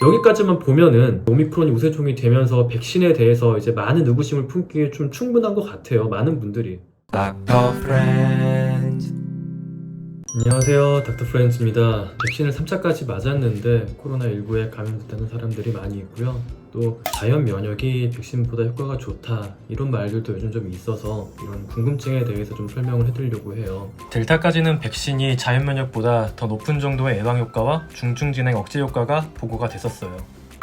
여기까지만 보면은 오미크론이 우세종이 되면서 백신에 대해서 이제 많은 의구심을 품기에 좀 충분한 것 같아요. 많은 분들이. Dr. Friends. 안녕하세요. 닥터 프렌즈입니다. 백신을 3차까지 맞았는데 코로나19에 감염됐다는 사람들이 많이 있고요. 또 자연 면역이 백신보다 효과가 좋다 이런 말들도 요즘 좀 있어서 이런 궁금증에 대해서 좀 설명을 해드리려고 해요. 델타까지는 백신이 자연 면역보다 더 높은 정도의 예방 효과와 중증 진행 억제 효과가 보고가 됐었어요.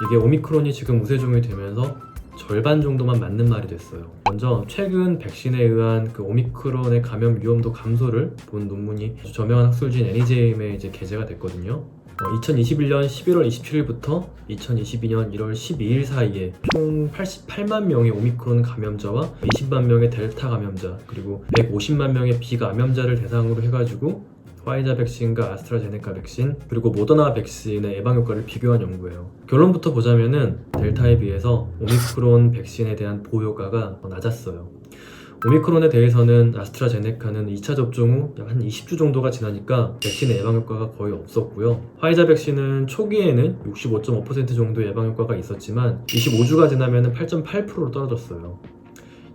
이게 오미크론이 지금 우세종이 되면서 절반 정도만 맞는 말이 됐어요. 먼저 최근 백신에 의한 그 오미크론의 감염 위험도 감소를 본 논문이 아주 저명한 학술지인 NEJM에 이제 게재가 됐거든요. 2021년 11월 27일부터 2022년 1월 12일 사이에 총 88만 명의 오미크론 감염자와 20만 명의 델타 감염자 그리고 150만 명의 비감염자를 대상으로 해가지고 화이자 백신과 아스트라제네카 백신 그리고 모더나 백신의 예방 효과를 비교한 연구예요. 결론부터 보자면은 델타에 비해서 오미크론 백신에 대한 보호 효과가 더 낮았어요. 오미크론에 대해서는 아스트라제네카는 2차 접종 후 약 한 20주 정도가 지나니까 백신의 예방 효과가 거의 없었고요. 화이자 백신은 초기에는 65.5% 정도의 예방 효과가 있었지만 25주가 지나면 8.8%로 떨어졌어요.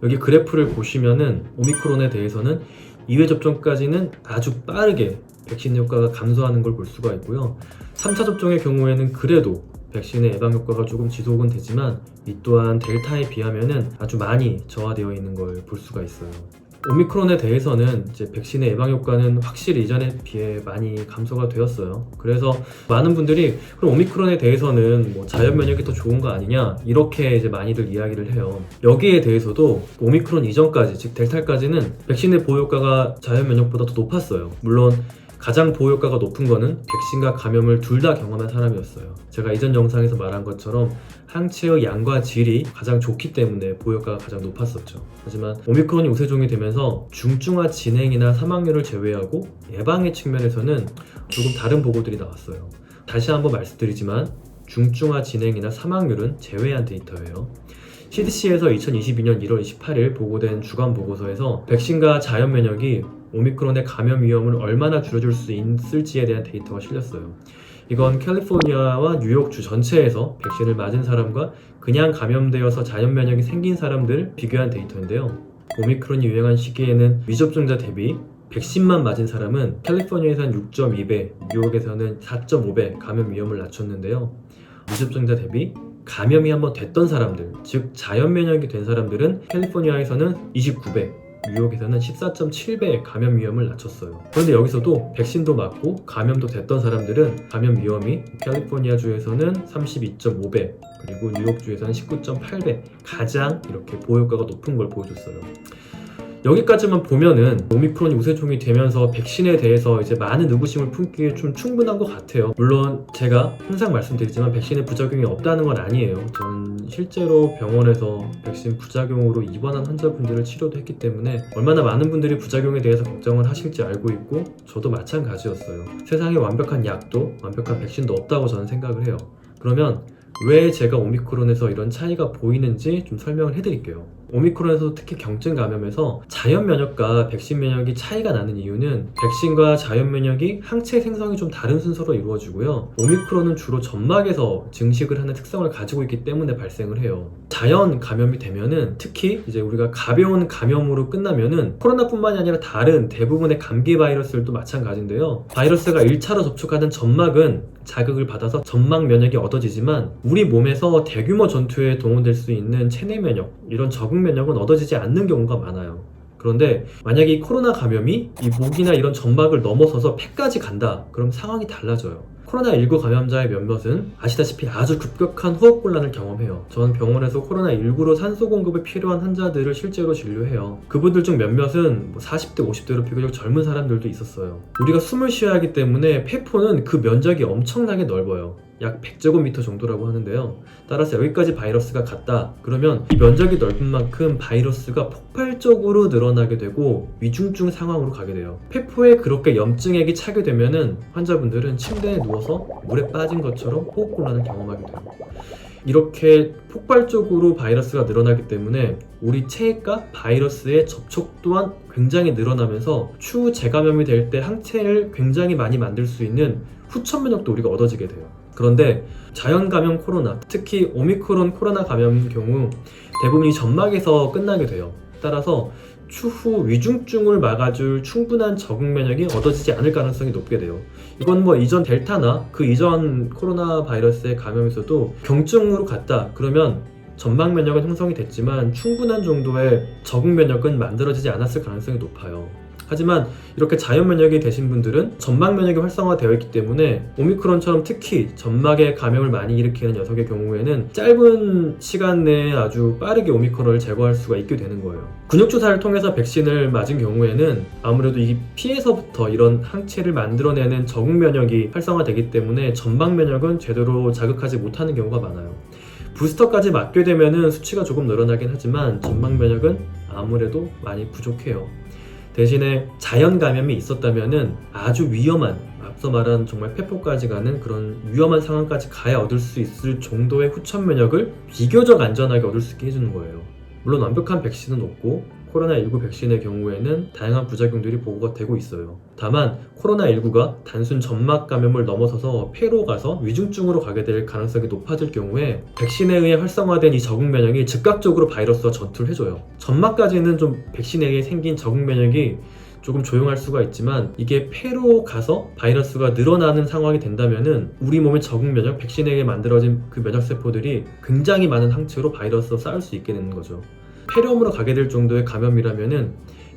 여기 그래프를 보시면은 오미크론에 대해서는 2회 접종까지는 아주 빠르게 백신 효과가 감소하는 걸 볼 수가 있고요. 3차 접종의 경우에는 그래도 백신의 예방 효과가 조금 지속은 되지만 이 또한 델타에 비하면은 아주 많이 저하되어 있는 걸 볼 수가 있어요. 오미크론에 대해서는 이제 백신의 예방 효과는 확실히 이전에 비해 많이 감소가 되었어요. 그래서 많은 분들이 그럼 오미크론에 대해서는 뭐 자연 면역이 더 좋은 거 아니냐 이렇게 이제 많이들 이야기를 해요. 여기에 대해서도 오미크론 이전까지 즉 델타까지는 백신의 보호 효과가 자연 면역보다 더 높았어요. 물론 가장 보호 효과가 높은 거는 백신과 감염을 둘 다 경험한 사람이었어요. 제가 이전 영상에서 말한 것처럼 항체의 양과 질이 가장 좋기 때문에 보호 효과가 가장 높았었죠. 하지만 오미크론이 우세종이 되면서 중증화 진행이나 사망률을 제외하고 예방의 측면에서는 조금 다른 보고들이 나왔어요. 다시 한번 말씀드리지만 중증화 진행이나 사망률은 제외한 데이터예요. CDC에서 2022년 1월 28일 보고된 주간 보고서에서 백신과 자연 면역이 오미크론의 감염 위험을 얼마나 줄여줄 수 있을지에 대한 데이터가 실렸어요. 이건 캘리포니아와 뉴욕주 전체에서 백신을 맞은 사람과 그냥 감염되어서 자연 면역이 생긴 사람들을 비교한 데이터인데요. 오미크론이 유행한 시기에는 미접종자 대비 백신만 맞은 사람은 캘리포니아에서는 6.2배, 뉴욕에서는 4.5배 감염 위험을 낮췄는데요. 미접종자 대비 감염이 한번 됐던 사람들, 즉 자연 면역이 된 사람들은 캘리포니아에서는 29배, 뉴욕에서는 14.7배 감염 위험을 낮췄어요. 그런데 여기서도 백신도 맞고 감염도 됐던 사람들은 감염 위험이 캘리포니아주에서는 32.5배, 그리고 뉴욕주에서는 19.8배 가장 이렇게 보호 효과가 높은 걸 보여줬어요. 여기까지만 보면은 오미크론이 우세종이 되면서 백신에 대해서 이제 많은 의구심을 품기에 좀 충분한 것 같아요. 물론 제가 항상 말씀드리지만 백신에 부작용이 없다는 건 아니에요. 전 실제로 병원에서 백신 부작용으로 입원한 환자분들을 치료도 했기 때문에 얼마나 많은 분들이 부작용에 대해서 걱정을 하실지 알고 있고 저도 마찬가지였어요. 세상에 완벽한 약도 완벽한 백신도 없다고 저는 생각을 해요. 그러면 왜 제가 오미크론에서 이런 차이가 보이는지 좀 설명을 해드릴게요. 오미크론에서 특히 경증 감염에서 자연 면역과 백신 면역이 차이가 나는 이유는 백신과 자연 면역이 항체 생성이 좀 다른 순서로 이루어지고요. 오미크론은 주로 점막에서 증식을 하는 특성을 가지고 있기 때문에 발생을 해요. 자연 감염이 되면은 특히 이제 우리가 가벼운 감염으로 끝나면은 코로나뿐만이 아니라 다른 대부분의 감기 바이러스들도 마찬가지인데요. 바이러스가 1차로 접촉하는 점막은 자극을 받아서 점막 면역이 얻어지지만 우리 몸에서 대규모 전투에 동원될 수 있는 체내 면역, 이런 적응 면역은 얻어지지 않는 경우가 많아요. 그런데 만약에 이 코로나 감염이 이 목이나 이런 점막을 넘어서서 폐까지 간다, 그럼 상황이 달라져요. 코로나19 감염자의 몇몇은 아시다시피 아주 급격한 호흡곤란을 경험해요. 저는 병원에서 코로나19로 산소 공급이 필요한 환자들을 실제로 진료해요. 그분들 중 몇몇은 40대, 50대로 비교적 젊은 사람들도 있었어요. 우리가 숨을 쉬어야 하기 때문에 폐포는 그 면적이 엄청나게 넓어요. 약 100제곱미터 정도라고 하는데요. 따라서 여기까지 바이러스가 갔다 그러면 이 면적이 넓은 만큼 바이러스가 폭발적으로 늘어나게 되고 위중증 상황으로 가게 돼요. 폐포에 그렇게 염증액이 차게 되면은 환자분들은 침대에 누워서 물에 빠진 것처럼 호흡곤란을 경험하게 돼요. 이렇게 폭발적으로 바이러스가 늘어나기 때문에 우리 체액과 바이러스의 접촉 또한 굉장히 늘어나면서 추후 재감염이 될 때 항체를 굉장히 많이 만들 수 있는 후천 면역도 우리가 얻어지게 돼요. 그런데 자연 감염 코로나, 특히 오미크론 코로나 감염인 경우 대부분이 점막에서 끝나게 돼요. 따라서 추후 위중증을 막아줄 충분한 적응 면역이 얻어지지 않을 가능성이 높게 돼요. 이건 뭐 이전 델타나 그 이전 코로나 바이러스의 감염에서도 경증으로 갔다 그러면 점막 면역은 형성이 됐지만 충분한 정도의 적응 면역은 만들어지지 않았을 가능성이 높아요. 하지만 이렇게 자연 면역이 되신 분들은 점막 면역이 활성화되어 있기 때문에 오미크론처럼 특히 점막에 감염을 많이 일으키는 녀석의 경우에는 짧은 시간 내에 아주 빠르게 오미크론을 제거할 수가 있게 되는 거예요. 근육주사를 통해서 백신을 맞은 경우에는 아무래도 이 피에서부터 이런 항체를 만들어내는 적응 면역이 활성화되기 때문에 점막 면역은 제대로 자극하지 못하는 경우가 많아요. 부스터까지 맞게 되면은 수치가 조금 늘어나긴 하지만 점막 면역은 아무래도 많이 부족해요. 대신에 자연 감염이 있었다면은 아주 위험한, 앞서 말한 정말 폐포까지 가는 그런 위험한 상황까지 가야 얻을 수 있을 정도의 후천 면역을 비교적 안전하게 얻을 수 있게 해주는 거예요. 물론 완벽한 백신은 없고 코로나19 백신의 경우에는 다양한 부작용들이 보고가 되고 있어요. 다만 코로나19가 단순 점막 감염을 넘어서서 폐로 가서 위중증으로 가게 될 가능성이 높아질 경우에 백신에 의해 활성화된 이 적응 면역이 즉각적으로 바이러스와 전투를 해줘요. 점막까지는 좀 백신에 의해 생긴 적응 면역이 조금 조용할 수가 있지만 이게 폐로 가서 바이러스가 늘어나는 상황이 된다면은 우리 몸의 적응 면역, 백신에 의해 만들어진 그 면역세포들이 굉장히 많은 항체로 바이러스와 싸울 수 있게 되는 거죠. 폐렴으로 가게 될 정도의 감염이라면은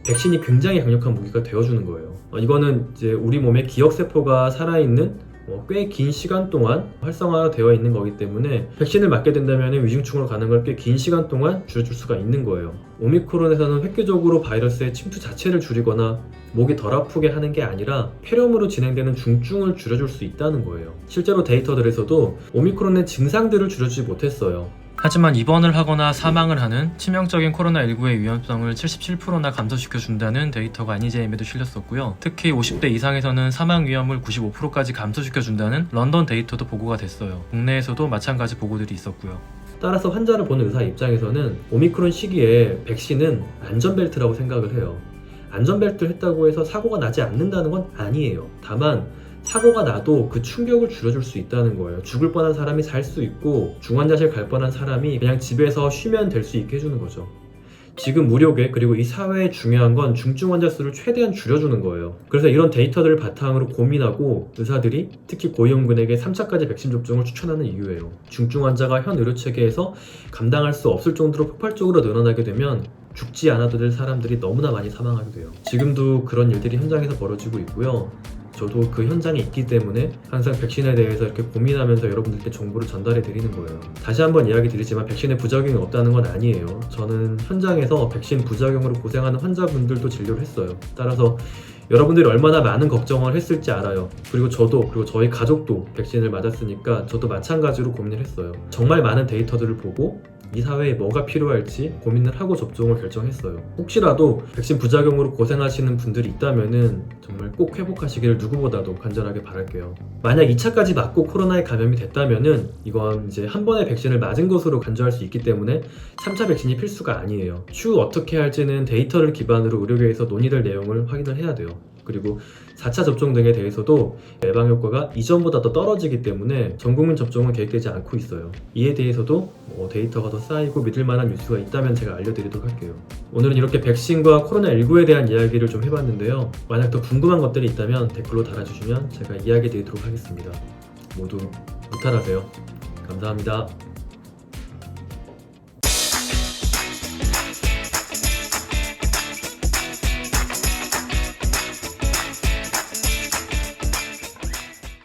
백신이 굉장히 강력한 무기가 되어주는 거예요. 이거는 이제 우리 몸에 기억세포가 살아있는 꽤 긴 시간 동안 활성화되어 있는 거기 때문에 백신을 맞게 된다면 위중증으로 가는 걸 꽤 긴 시간 동안 줄여줄 수가 있는 거예요. 오미크론에서는 획기적으로 바이러스의 침투 자체를 줄이거나 목이 덜 아프게 하는 게 아니라 폐렴으로 진행되는 중증을 줄여줄 수 있다는 거예요. 실제로 데이터들에서도 오미크론의 증상들을 줄여주지 못했어요. 하지만 입원을 하거나 사망을 하는 치명적인 코로나19의 위험성을 77%나 감소시켜준다는 데이터가 애니제임에도 실렸었고요. 특히 50대 이상에서는 사망 위험을 95%까지 감소시켜준다는 런던 데이터도 보고가 됐어요. 국내에서도 마찬가지 보고들이 있었고요. 따라서 환자를 보는 의사 입장에서는 오미크론 시기에 백신은 안전벨트라고 생각을 해요. 안전벨트를 했다고 해서 사고가 나지 않는다는 건 아니에요. 다만 사고가 나도 그 충격을 줄여줄 수 있다는 거예요. 죽을 뻔한 사람이 살 수 있고 중환자실 갈 뻔한 사람이 그냥 집에서 쉬면 될 수 있게 해주는 거죠. 지금 무료계 그리고 이 사회에 중요한 건 중증 환자 수를 최대한 줄여주는 거예요. 그래서 이런 데이터들을 바탕으로 고민하고 의사들이 특히 고위험군에게 3차까지 백신 접종을 추천하는 이유예요. 중증 환자가 현 의료체계에서 감당할 수 없을 정도로 폭발적으로 늘어나게 되면 죽지 않아도 될 사람들이 너무나 많이 사망하게 돼요. 지금도 그런 일들이 현장에서 벌어지고 있고요. 저도 그 현장에 있기 때문에 항상 백신에 대해서 이렇게 고민하면서 여러분들께 정보를 전달해 드리는 거예요. 다시 한번 이야기 드리지만 백신에 부작용이 없다는 건 아니에요. 저는 현장에서 백신 부작용으로 고생하는 환자분들도 진료를 했어요. 따라서 여러분들이 얼마나 많은 걱정을 했을지 알아요. 그리고 저도, 그리고 저희 가족도 백신을 맞았으니까 저도 마찬가지로 고민을 했어요. 정말 많은 데이터들을 보고 이 사회에 뭐가 필요할지 고민을 하고 접종을 결정했어요. 혹시라도 백신 부작용으로 고생하시는 분들이 있다면은 정말 꼭 회복하시기를 누구보다도 간절하게 바랄게요. 만약 2차까지 맞고 코로나에 감염이 됐다면은 이건 이제 한 번의 백신을 맞은 것으로 간주할 수 있기 때문에 3차 백신이 필수가 아니에요. 추후 어떻게 할지는 데이터를 기반으로 의료계에서 논의될 내용을 확인을 해야 돼요. 그리고 4차 접종 등에 대해서도 예방 효과가 이전보다 더 떨어지기 때문에 전국민 접종은 계획되지 않고 있어요. 이에 대해서도 데이터가 더 쌓이고 믿을 만한 뉴스가 있다면 제가 알려드리도록 할게요. 오늘은 이렇게 백신과 코로나19에 대한 이야기를 좀 해봤는데요. 만약 더 궁금한 것들이 있다면 댓글로 달아주시면 제가 이야기 드리도록 하겠습니다. 모두 무탈하세요. 감사합니다.